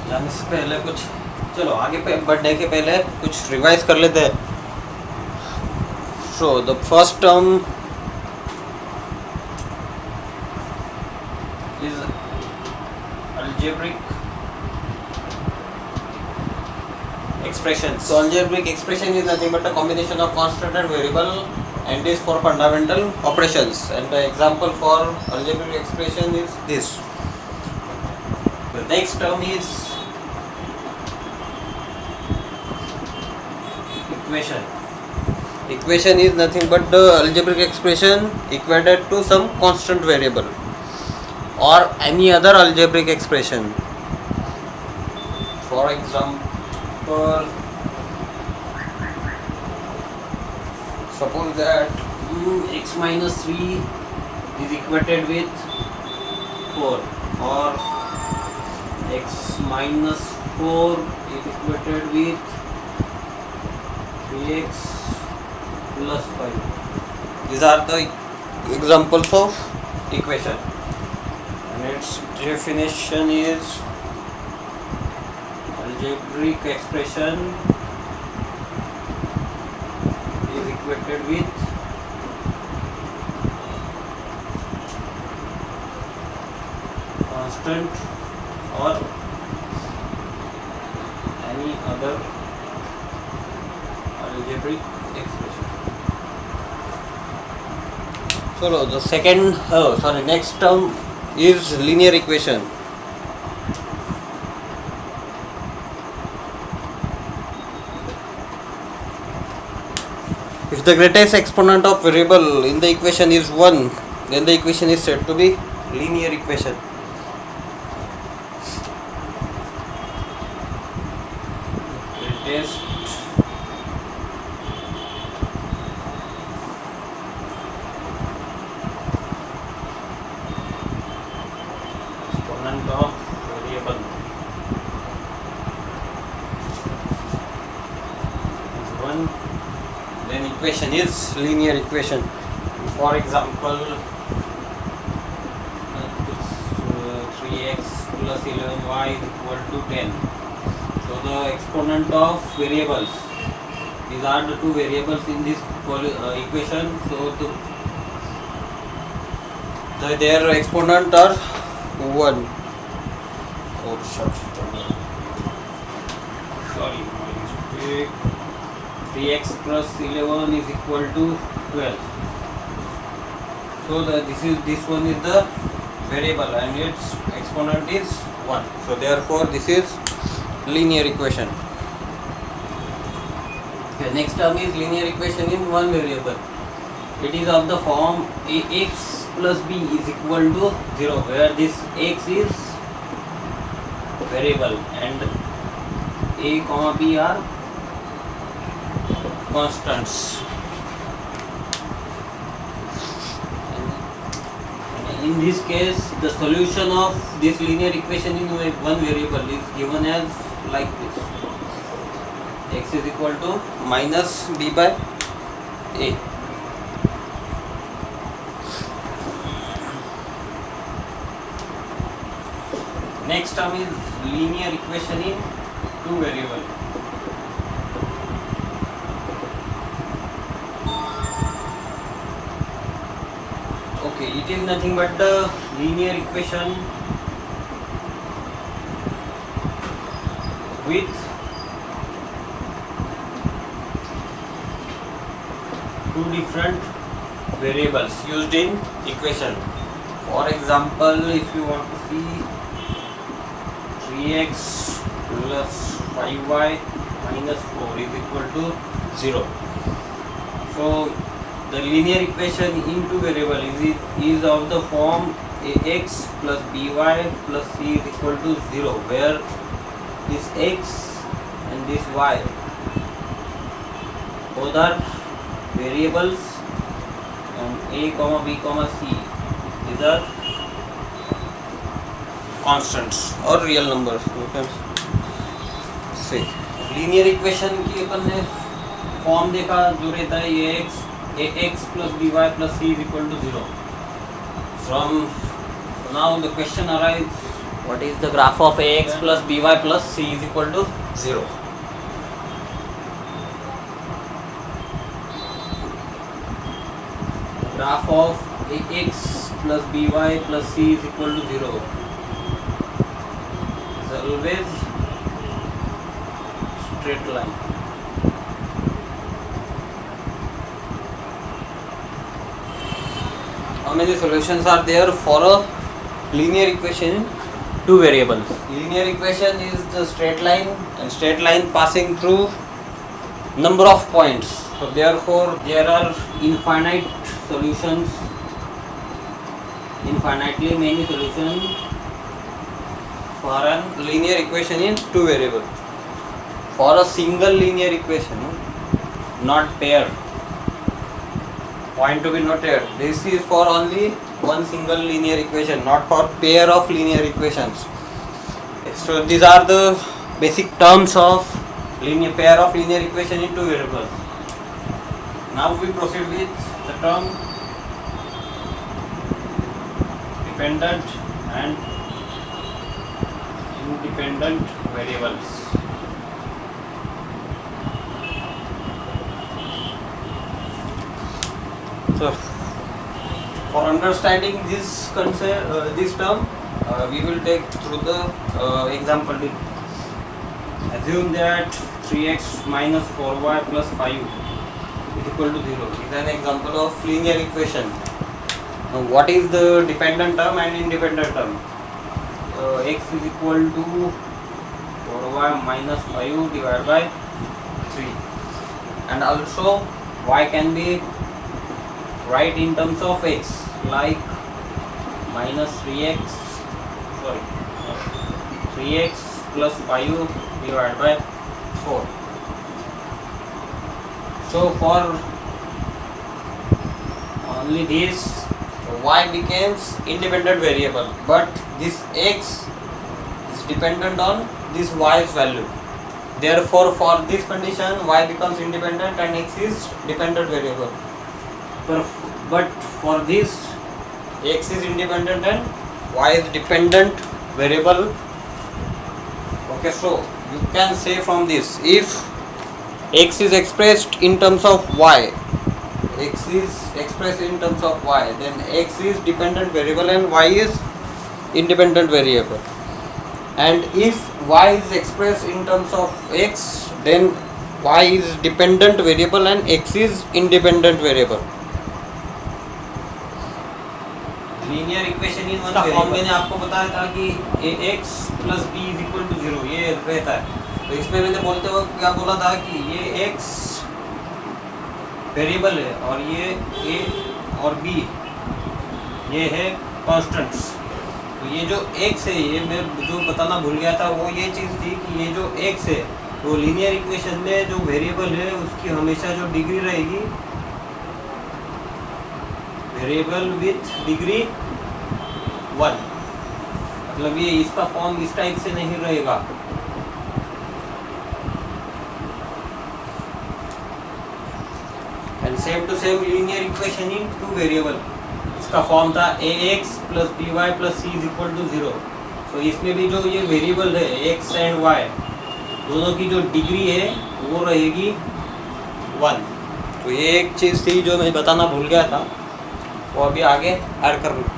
जाने से पहले कुछ चलो आगे पे बढ़ने के पहले कुछ रिवाइज कर लेते हैं. So the first term is algebraic expression. So algebraic expression is nothing but a combination of constant and variable and is for fundamental operations. And the example for algebraic expression is this. The next term is equation. Equation is nothing but the algebraic expression equated to some constant variable or any other algebraic expression. For example, suppose that x minus 3 is equated with 4 or x minus 4 is equated with 3x plus 5. These are the examples of equation and its definition is algebraic expression is equated with constant or any other algebraic expression. So the next term is linear equation. If the greatest exponent of variable in the equation is 1, then the equation is said to be linear equation. Greatest exponent of variable is 1, then equation is linear equation. For example, 3x plus 11y is equal to 10. So the exponent of variables, these are the two variables in this equation. So their exponent are 1. Oh shit. Sorry, my mistake. 3x plus 11 is equal to 12. So this one is the variable and its exponent is 1. So therefore this is linear equation. The next term is linear equation in one variable. It is of the form ax plus b is equal to 0, where this x is variable and a comma b are constants. In this case, the solution of this linear equation in one variable is given as like this: x is equal to minus b by a. Next term is linear equation in two variable. Okay, it is nothing but the linear equation with two different variables used in equation. For example, if you want to see 3x plus 5y minus 4 is equal to 0. So the linear equation in two variable is of the form ax plus by plus c is equal to 0, where this x and this y both are variables and a comma b comma c, these are constants or real numbers. You can say linear equation की अपन ने form देखा जो रहता है ये ax plus by plus c is equal to 0. From now the question arises, what is the graph of ax plus by plus c is equal to 0. Graph of ax plus by plus c is equal to 0 is always straight line. How many solutions are there for a linear equation in two variables? Linear equation is the straight line, and straight line passing through number of points. So therefore there are infinite solutions, infinitely many solutions for a linear equation in two variables. For a single linear equation, not pair, point to be noted, this is for only one single linear equation, not for pair of linear equations. So these are the basic terms of linear pair of linear equation in two variables. Now we proceed with the term dependent and independent variables. So for understanding this concept, this term, we will take through the example. Assume that 3x minus 4y plus 5 is equal to 0 is an example of linear equation. Now what is the dependent term and independent term? X is equal to 4y minus 5 divided by 3, and also y can be write in terms of x, like minus 3x plus 5 divided by 4. So for only this, y becomes independent variable, but this x is dependent on this y's value. Therefore for this condition y becomes independent and x is dependent variable. But for this, x is independent and y is dependent variable. Okay, so you can say from this, if x is expressed in terms of y, then x is dependent variable and y is independent variable. And if y is expressed in terms of x, then y is dependent variable and x is independent variable. Linear equation in one form मैंने आपको बताया था कि ax plus b is equal to 0 ये रहता है. तो इसमें मैंने बोलते वक्त क्या बोला था कि ये x वेरिएबल है और ये a और b ये है कांस्टेंट्स. तो ये जो x है, ये मैं जो बताना भूल गया था वो ये चीज़ थी कि ये जो x है वो लीनियर इक्वेशन में जो वेरिएबल है उसकी हमेशा जो डिग्री रहेगी, वेरिएबल विथ डिग्री 1, मतलब ये इसका फॉर्म इस टाइप से नहीं रहेगा. And same to same linear equation in two variable, इसका फॉर्म था ax plus by plus c is equal to 0. तो इसमें भी जो ये वेरिएबल है x एंड y दोनों की जो डिग्री है वो रहेगी 1. तो ये एक चीज़ थी जो मैं बताना भूल गया था, वो अभी आगे ऐड कर लूँ.